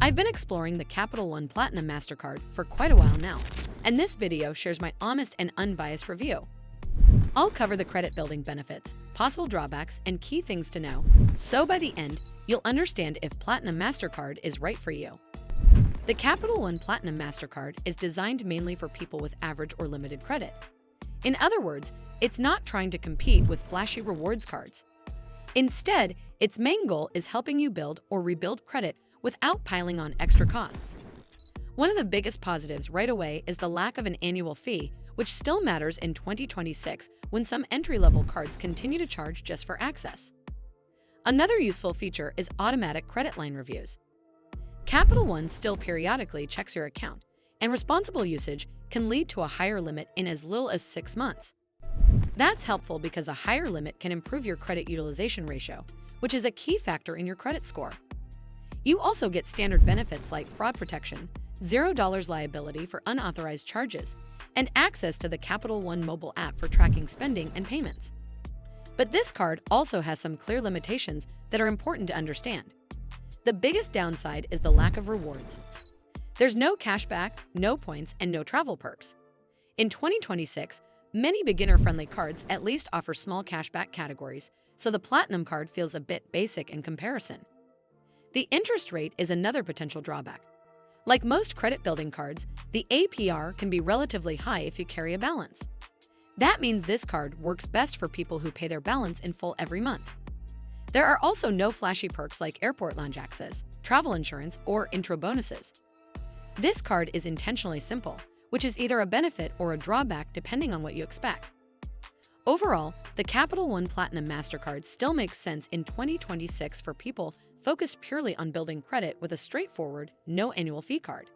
I've been exploring the Capital One Platinum Mastercard for quite a while now, and this video shares my honest and unbiased review. I'll cover the credit building benefits, possible drawbacks, and key things to know, so by the end, you'll understand if Platinum Mastercard is right for you. The Capital One Platinum Mastercard is designed mainly for people with average or limited credit. In other words, it's not trying to compete with flashy rewards cards. Instead, its main goal is helping you build or rebuild credit without piling on extra costs. One of the biggest positives right away is the lack of an annual fee, which still matters in 2026 when some entry-level cards continue to charge just for access. Another useful feature is automatic credit line reviews. Capital One still periodically checks your account, and responsible usage can lead to a higher limit in as little as 6 months. That's helpful because a higher limit can improve your credit utilization ratio, which is a key factor in your credit score. You also get standard benefits like fraud protection, $0 liability for unauthorized charges, and access to the Capital One mobile app for tracking spending and payments. But this card also has some clear limitations that are important to understand. The biggest downside is the lack of rewards. There's no cashback, no points, and no travel perks. In 2026, many beginner-friendly cards at least offer small cashback categories, so the Platinum card feels a bit basic in comparison. The interest rate is another potential drawback. Like most credit-building cards, the APR can be relatively high if you carry a balance. That means this card works best for people who pay their balance in full every month. There are also no flashy perks like airport lounge access, travel insurance, or intro bonuses. This card is intentionally simple, which is either a benefit or a drawback depending on what you expect. Overall, the Capital One Platinum Mastercard still makes sense in 2026 for people focused purely on building credit with a straightforward, no annual fee card.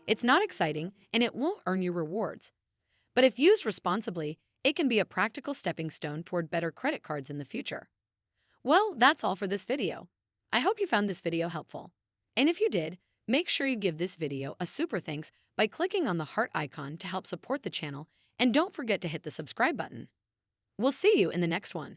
It's not exciting and it won't earn you rewards. But if used responsibly, it can be a practical stepping stone toward better credit cards in the future. Well, that's all for this video. I hope you found this video helpful. And if you did, make sure you give this video a super thanks by clicking on the heart icon to help support the channel, and don't forget to hit the subscribe button. We'll see you in the next one.